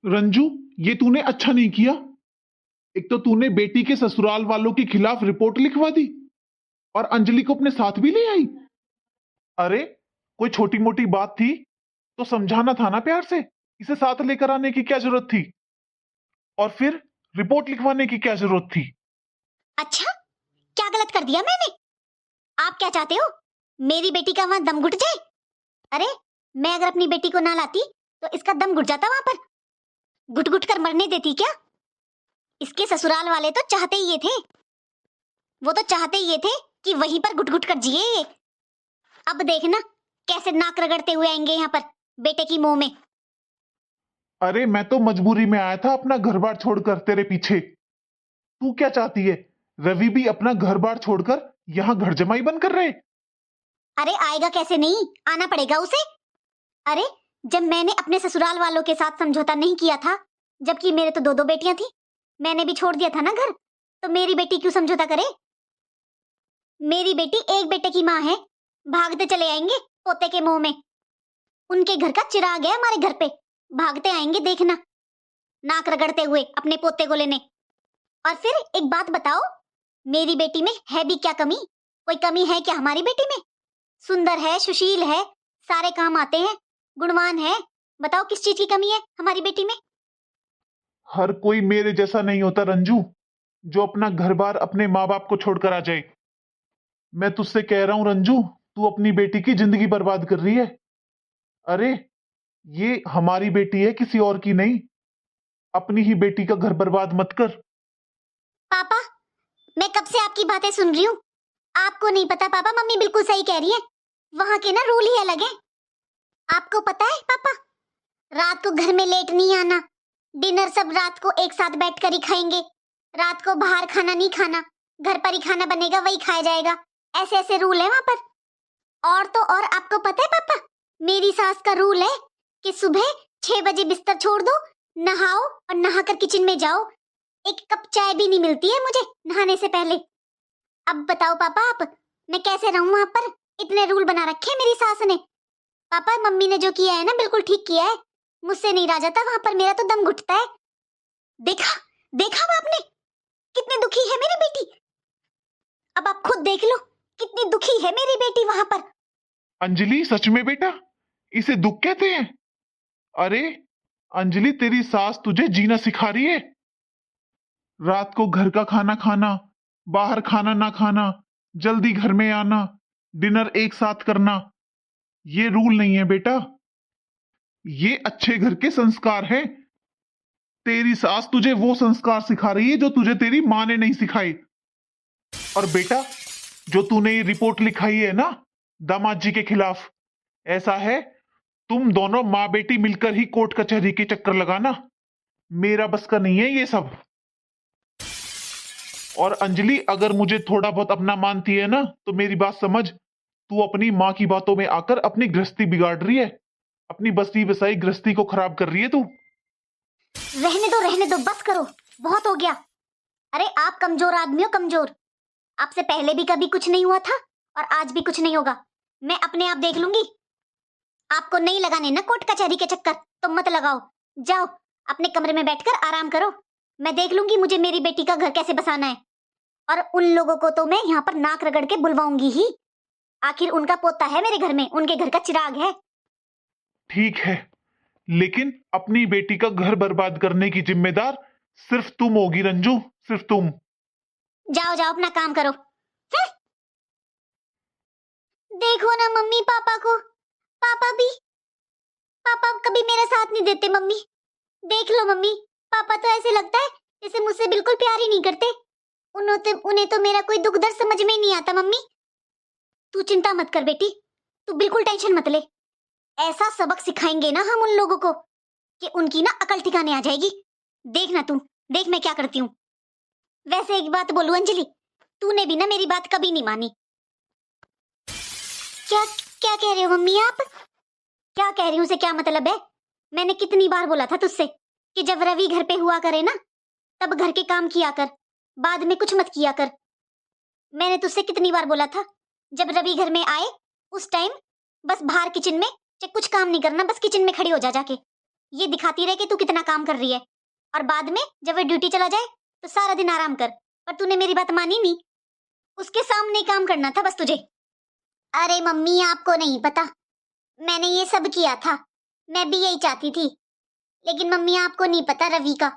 रंजू, ये तूने अच्छा नहीं किया। एक तो तूने बेटी के ससुराल वालों के खिलाफ रिपोर्ट लिखवा दी और अंजलि को अपने साथ भी ले आई। अरे, कोई छोटी मोटी बात थी तो समझाना था ना प्यार से। इसे साथ लेकर आने की क्या जरूरत थी? और फिर रिपोर्ट लिखवाने की क्या जरूरत थी? अच्छा, क्या गलत कर दिया मैंने? आप क्या चाहते हो, मेरी बेटी का वहां दम घुट जाए? अरे, मैं अगर अपनी बेटी को ना लाती तो इसका दम घुट जाता वहां पर। घुट घुट कर मरने देती क्या? इसके ससुराल वाले तो चाहते ही ये थे, वो तो चाहते ही ये थे कि वहीं पर घुट घुट कर जिए ये। अब देखना कैसे नाक रगड़ते हुए आएंगे यहाँ पर बेटे की मुंह में। अरे, मैं तो मजबूरी में आया था अपना घर बार छोड़कर तेरे पीछे। तू क्या चाहती है? रवि भी अपना घर बार छोड़कर यहाँ घर जमाई बनकर रहे? अरे आएगा कैसे नहीं, आना पड़ेगा उसे। अरे, जब मैंने अपने ससुराल वालों के साथ समझौता नहीं किया था, जबकि मेरे तो दो दो बेटियां थी, मैंने भी छोड़ दिया था ना घर, तो मेरी बेटी क्यों समझौता करे? मेरी बेटी एक बेटे की माँ है, भागते चले आएंगे पोते के मुंह में। उनके घर का चिराग है हमारे घर पे, भागते आएंगे देखना, नाक रगड़ते हुए अपने पोते को लेने। और फिर एक बात बताओ, मेरी बेटी में है भी क्या कमी? कोई कमी है क्या हमारी बेटी में? सुंदर है, सुशील है, सारे काम आते हैं, गुणवान है। बताओ किस चीज की कमी है हमारी बेटी में? हर कोई मेरे जैसा नहीं होता रंजू, जो अपना घर बार अपने माँ बाप को छोड़कर आ जाए। मैं तुझसे कह रहा हूं रंजू, तू अपनी बेटी की जिंदगी बर्बाद कर रही है। अरे, ये हमारी बेटी है, किसी और की नहीं। अपनी ही बेटी का घर बर्बाद मत कर। पापा, मैं कब से आपकी बातें सुन रही हूँ। आपको नहीं पता पापा, मम्मी बिल्कुल सही कह रही है। वहां के ना रूल ही अलग है। आपको पता है पापा, रात को घर में लेट नहीं आना, डिनर सब रात को एक साथ बैठकर ही खाएंगे, रात को बाहर खाना नहीं खाना, घर पर ही खाना बनेगा वही खाया जाएगा। ऐसे ऐसे रूल है वहां पर। और तो और आपको पता है पापा, मेरी सास का रूल है कि सुबह 6 बजे बिस्तर छोड़ दो, नहाओ और नहाकर किचन में जाओ। एक कप चाय भी नहीं मिलती है मुझे नहाने से पहले। अब बताओ पापा आप, मैं कैसे रहूं वहां पर? इतने रूल बना रखे हैं मेरी सास ने। पापा, मम्मी ने जो किया है ना बिल्कुल ठीक किया है। मुझसे नहीं रहा जाता वहां पर, मेरा तो दम घुटता है। देखा, देखा वो आपने, कितनी दुखी है मेरी बेटी। अब आप खुद देख लो कितनी दुखी है मेरी बेटी वहां पर। अंजलि, सच में बेटा, इसे दुख कहते हैं? अरे अंजलि, तेरी सास तुझे जीना सिखा रही है। रात को घर का खाना खाना, बाहर खाना ना खाना, जल्दी घर में आना, डिनर एक साथ करना, ये रूल नहीं है बेटा। ये अच्छे घर के संस्कार हैं। तेरी सास तुझे वो संस्कार सिखा रही है जो तुझे तेरी माँ ने नहीं सिखाए। और बेटा, जो तूने ये रिपोर्ट लिखाई है ना दामाद जी के खिलाफ, ऐसा है तुम दोनों माँ बेटी मिलकर ही कोर्ट कचहरी के चक्कर लगाना। मेरा बस का नहीं है ये सब। और अंजलि, अगर मुझे थोड़ा बहुत अपना मानती है ना तो मेरी बात समझ। तू अपनी माँ की बातों में आकर अपनी गृहस्थी बिगाड़ रही है, अपनी बसी बसाई गृहस्थी को खराब कर रही है तू। रहने दो, बस करो, बहुत हो गया। अरे आप कमजोर आदमी हो, कमजोर। आपसे पहले भी कभी कुछ नहीं हुआ था और आज भी कुछ नहीं होगा। मैं अपने आप देख लूंगी। आपको नहीं लगाने ना कोर्ट कचहरी के चक्कर, तो मत लगाओ। जाओ अपने कमरे में बैठकर आराम करो। मैं देख लूंगी मुझे मेरी बेटी का घर कैसे बसाना है। और उन लोगों को तो मैं यहाँ पर नाक रगड़ के बुलवाऊंगी ही। आखिर उनका पोता है मेरे घर में, उनके घर का चिराग है। ठीक है, लेकिन अपनी बेटी का घर बर्बाद करने की जिम्मेदार सिर्फ तुम होगी रंजू, सिर्फ तुम। जाओ जाओ अपना काम करो। हैं? देखो ना मम्मी पापा को, पापा भी, पापा कभी मेरा साथ नहीं देते मम्मी। देख लो मम्मी, पापा तो ऐसे लगता है जैसे मुझसे बिल्कुल प्यार ही नहीं करते। उन्हें तो मेरा कोई दुख दर्द समझ में ही नहीं आता मम्मी। तू चिंता मत कर बेटी, तू बिल्कुल टेंशन मत ले। ऐसा सबक सिखाएंगे ना हम उन लोगों को कि उनकी ना अकल ठिकाने आ जाएगी। देखना तू, देख मैं क्या करती हूँ। वैसे एक बात बोलूं अंजलि, तूने भी ना मेरी बात कभी नहीं मानी। क्या क्या कह रहे हो मम्मी आप? क्या कह रही हूँ से क्या मतलब है? मैंने कितनी बार बोला था तुझसे कि जब रवि घर पे हुआ करे ना तब घर के काम किया कर, बाद में कुछ मत किया कर। मैंने तुझसे कितनी बार बोला था, जब रवि घर में आए उस टाइम बस बाहर किचन में चाहे कुछ काम नहीं करना, बस किचन में खड़ी हो जा जाके। ये दिखाती रहे कि तू कितना काम कर रही है, और बाद में जब वो ड्यूटी चला जाए तो सारा दिन आराम कर। पर तूने मेरी बात मानी नहीं, उसके सामने काम करना था बस तुझे। अरे मम्मी, आपको नहीं पता, मैंने ये सब किया था, मैं भी यही चाहती थी। लेकिन मम्मी, आपको नहीं पता रवि का,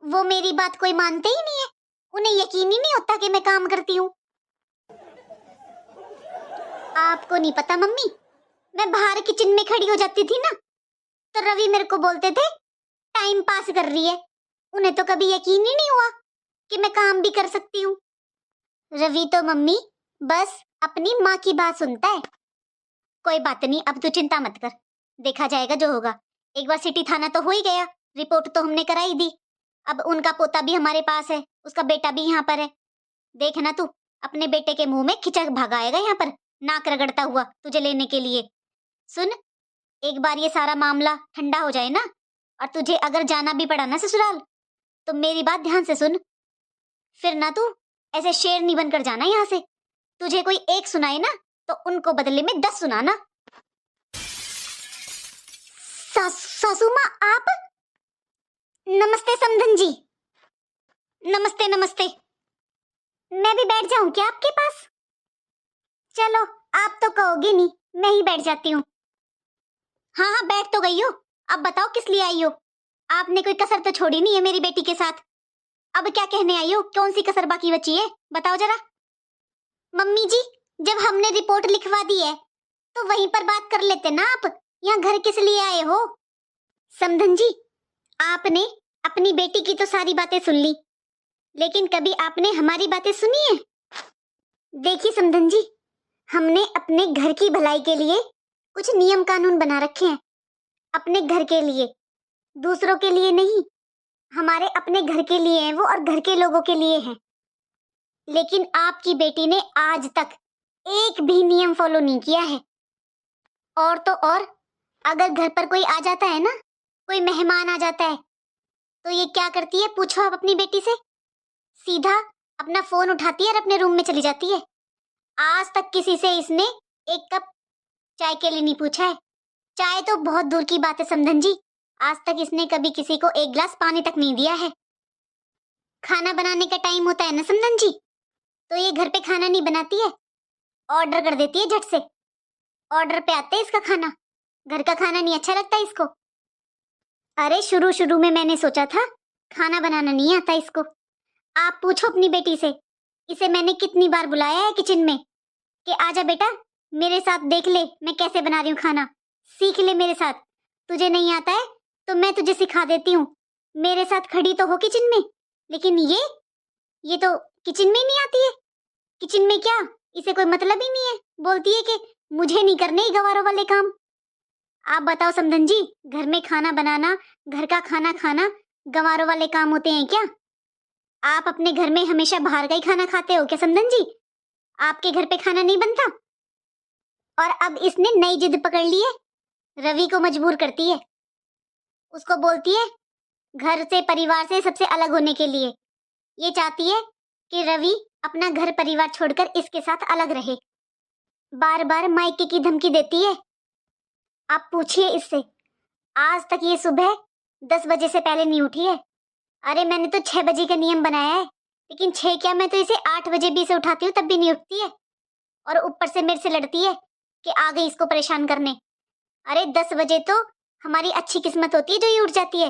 वो मेरी बात कोई मानते ही नहीं है, उन्हें यकीन ही नहीं होता कि मैं काम करती हूँ। आपको नहीं पता मम्मी, मैं बाहर किचन में खड़ी हो जाती थी ना, तो रवि मेरे को बोलते थे टाइम पास कर रही है। उन्हें तो कभी यकीन ही नहीं हुआ कि मैं काम भी कर सकती हूँ। रवि तो मम्मी बस अपनी माँ की बात सुनता है। कोई बात नहीं, अब तू चिंता मत कर, देखा जाएगा जो होगा। एक बार सिटी थाना तो हो ही गया, रिपोर्ट तो हमने कराई दी। अब उनका पोता भी हमारे पास है, उसका बेटा भी यहाँ पर है। देखना तू, अपने बेटे के मुंह में खिंचा भागाएगा यहाँ पर, नाक रगड़ता हुआ तुझे लेने के लिए। सुन, एक बार ये सारा मामला ठंडा हो जाए ना, और तुझे अगर जाना भी पड़ा ना ससुराल, तो मेरी बात ध्यान से सुन। फिर ना तू ऐसे शेरनी बनकर जाना यहाँ से। तुझे कोई एक सुनाए ना, तो उनको बदले में 10 सुनाना। सासू माँ, आप? नमस्ते समधन जी। नमस्ते नमस्ते। मैं भी बैठ जाऊं क्या आपके पास? चलो, आप तो कहोगे नहीं, मैं ही बैठ जाती हूँ। हाँ हाँ, बैठ तो गई हो। अब बताओ किस लिए आई हो? आपने कोई कसर तो छोड़ी नहीं है मेरी बेटी के साथ। अब क्या कहने आई हो? कौन सी कसर बाकी बची है, बताओ जरा। मम्मी जी, जब हमने रिपोर्ट लिखवा दी है तो वहीं पर बात कर लेते ना आप, यहाँ घर किस लिए आए हो? समधन जी, आपने अपनी बेटी की तो सारी बातें सुन ली, लेकिन कभी आपने हमारी बातें सुनी है? देखिए समधन जी, हमने अपने घर की भलाई के लिए कुछ नियम कानून बना रखे हैं, अपने घर के लिए, दूसरों के लिए नहीं। हमारे अपने घर के लिए हैं वो, और घर के लोगों के लिए हैं। लेकिन आपकी बेटी ने आज तक एक भी नियम फॉलो नहीं किया है। और तो और, अगर घर पर कोई आ जाता है ना, कोई मेहमान आ जाता है, तो ये क्या करती है पूछो आप अपनी बेटी से? सीधा अपना फोन उठाती है और अपने रूम में चली जाती है। आज तक किसी से इसने एक कप चाय के लिए नहीं पूछा है। चाय तो बहुत दूर की बात है समधन जी, आज तक इसने कभी किसी को एक गिलास पानी तक नहीं दिया है। खाना बनाने का टाइम होता है ना समधन जी, तो ये घर पे खाना नहीं बनाती है, ऑर्डर कर देती है झट से। ऑर्डर पे आते है इसका खाना, घर का खाना नहीं अच्छा लगता इसको। अरे शुरू शुरू में मैंने सोचा था खाना बनाना नहीं आता इसको। आप पूछो अपनी बेटी से, इसे मैंने कितनी बार बुलाया है किचन में कि आजा बेटा मेरे साथ देख ले मैं कैसे बना रही हूँ खाना, सीख ले मेरे साथ। तुझे नहीं आता है तो मैं तुझे सिखा देती हूँ, मेरे साथ खड़ी तो हो किचन में। लेकिन ये तो किचन में ही नहीं आती है। किचन में क्या, इसे कोई मतलब ही नहीं है, बोलती है कि मुझे नहीं करने ही गवारों वाले काम। आप बताओ समधन जी, घर में खाना बनाना, घर का खाना खाना गंवारों वाले काम होते हैं क्या? आप अपने घर में हमेशा बाहर का ही खाना खाते हो क्या समधन जी? आपके घर पे खाना नहीं बनता? और अब इसने नई जिद पकड़ ली है, रवि को मजबूर करती है, उसको बोलती है घर से परिवार से सबसे अलग होने के लिए। ये चाहती है कि रवि अपना घर परिवार छोड़कर इसके साथ अलग रहे। बार बार मायके की धमकी देती है। आप पूछिए इससे, आज तक ये सुबह 10 बजे से पहले नहीं उठी है। अरे मैंने तो 6 बजे का नियम बनाया है, लेकिन 6 क्या, मैं तो इसे 8 बजे भी इसे उठाती हूँ तब भी नहीं उठती है। और ऊपर से मेरे से लड़ती है कि आ गई इसको परेशान करने। अरे 10 बजे तो हमारी अच्छी किस्मत होती है जो ये उठ जाती है,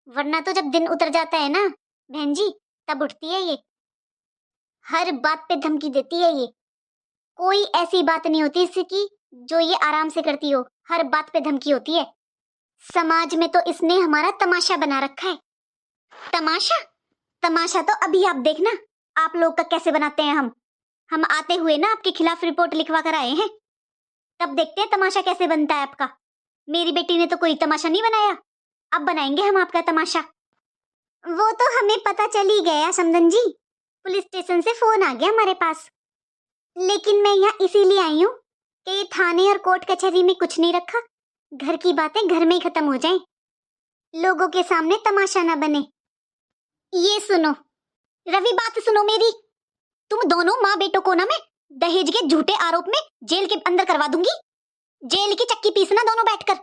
वरना तो जब दिन उतर जाता है ना बहन जी, तब उठती है ये। हर बात पे धमकी देती है ये, कोई ऐसी बात नहीं होती इसकी जो ये आराम से करती हो, हर बात पे धमकी होती है। समाज में तो इसने हमारा तमाशा बना रखा है। तमाशा? तमाशा तो अभी आप देखना आप लोग का कैसे बनाते हैं हम आते हुए ना आपके खिलाफ रिपोर्ट लिखवा कर आए हैं, तब देखते हैं तमाशा कैसे बनता है आपका। मेरी बेटी ने तो कोई तमाशा नहीं बनाया, अब बनाएंगे हम आपका तमाशा। वो तो हमें पता चल ही गया समधन जी, पुलिस स्टेशन से फोन आ गया हमारे पास। लेकिन मैं यहाँ इसीलिए आई हूँ कि थाने और कोर्ट कचहरी में कुछ नहीं रखा, घर की बातें घर में ही खत्म हो जाएं, लोगों के सामने तमाशा ना बने। ये सुनो रवि, बात सुनो मेरी, तुम दोनों माँ बेटों को ना मैं दहेज के झूठे आरोप में जेल के अंदर करवा दूंगी। जेल की चक्की पीसना दोनों बैठकर।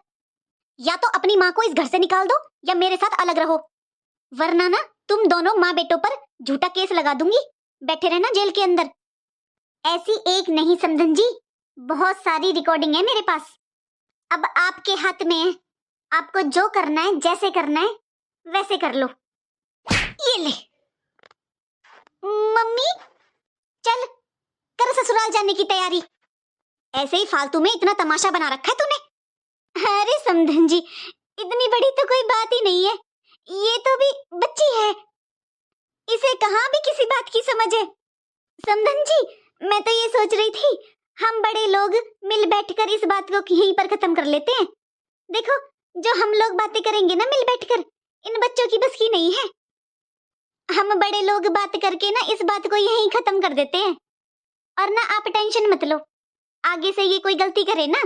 या तो अपनी माँ को इस घर से निकाल दो या मेरे साथ अलग रहो, वरना ना तुम दोनों माँ बेटों पर झूठा केस लगा दूंगी, बैठे रहना जेल के अंदर। ऐसी एक नहीं समधन जी, बहुत सारी रिकॉर्डिंग है मेरे पास। अब आपके हाथ में है, आपको जो करना है जैसे करना है वैसे कर लो। ये ले मम्मी, चल कर ससुराल जाने की तैयारी। ऐसे ही फालतू में इतना तमाशा बना रखा है तूने। अरे समधन जी, इतनी बड़ी तो कोई बात ही नहीं है, ये तो भी बच्ची है, इसे कहाँ भी किसी बात की समझ है। समधन जी, मैं तो ये सोच रही थी हम बड़े लोग मिल बैठकर इस बात को यहीं पर खत्म कर लेते हैं। देखो, जो हम लोग बातें करेंगे ना मिल बैठकर, इन बच्चों की बस की नहीं है। हम बड़े लोग बात करके ना इस बात को यहीं खत्म कर देते हैं। और ना आप टेंशन मत लो, आगे से ये कोई गलती करे ना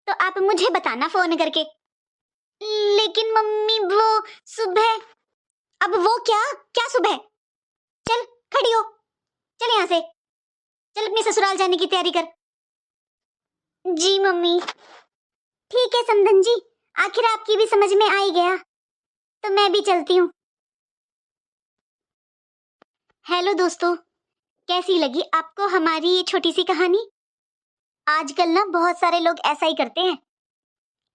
तो आप मुझे बताना फोन करके। लेकिन मम्मी वो सुबह। अब वो क्या क्या सुबह? चल खड़ी हो, चल यहाँ से, चल अपनी ससुराल जाने की तैयारी कर। जी मम्मी। ठीक है समधन जी, आखिर आपकी भी समझ में आ ही गया, तो मैं भी चलती हूँ। हेलो दोस्तों, कैसी लगी आपको हमारी ये छोटी सी कहानी? आजकल ना बहुत सारे लोग ऐसा ही करते हैं।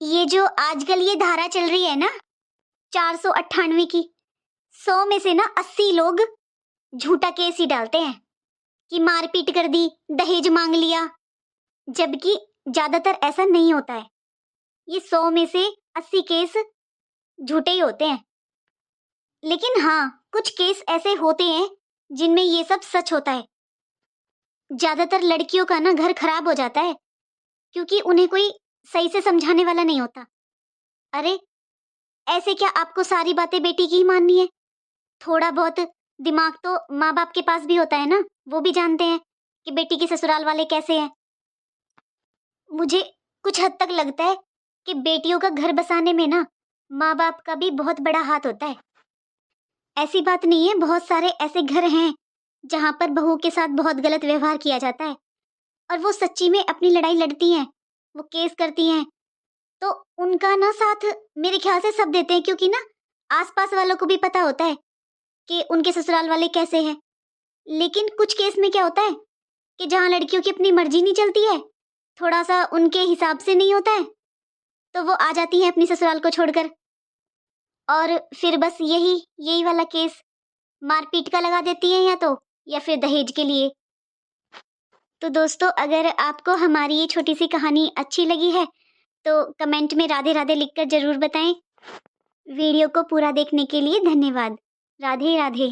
ये जो आजकल ये धारा चल रही है ना 498 की, 100 में से ना 80 लोग झूठा केस ही डालते हैं कि मारपीट कर दी, दहेज मांग लिया, जबकि ज्यादातर ऐसा नहीं होता है। ये 100 में से 80 केस झूठे ही होते हैं। लेकिन हाँ, कुछ केस ऐसे होते हैं जिनमें ये सब सच होता है। ज्यादातर लड़कियों का ना घर खराब हो जाता है क्योंकि उन्हें कोई सही से समझाने वाला नहीं होता। अरे ऐसे क्या आपको सारी बातें बेटी की ही माननी है? थोड़ा बहुत दिमाग तो माँ बाप के पास भी होता है ना, वो भी जानते हैं कि बेटी के ससुराल वाले कैसे हैं। मुझे कुछ हद तक लगता है कि बेटियों का घर बसाने में ना माँ बाप का भी बहुत बड़ा हाथ होता है। ऐसी बात नहीं है, बहुत सारे ऐसे घर हैं जहां पर बहू के साथ बहुत गलत व्यवहार किया जाता है और वो सच्ची में अपनी लड़ाई लड़ती हैं, वो केस करती हैं, तो उनका ना साथ मेरे ख्याल से सब देते हैं, क्योंकि ना आसपास वालों को भी पता होता है कि उनके ससुराल वाले कैसे हैं। लेकिन कुछ केस में क्या होता है कि जहाँ लड़कियों की अपनी मर्जी नहीं चलती है, थोड़ा सा उनके हिसाब से नहीं होता है, तो वो आ जाती हैं अपनी ससुराल को छोड़कर, और फिर बस यही वाला केस मारपीट का लगा देती हैं, या फिर दहेज के लिए। तो दोस्तों, अगर आपको हमारी ये छोटी सी कहानी अच्छी लगी है तो कमेंट में राधे राधे लिखकर जरूर बताएं। वीडियो को पूरा देखने के लिए धन्यवाद। राधे राधे।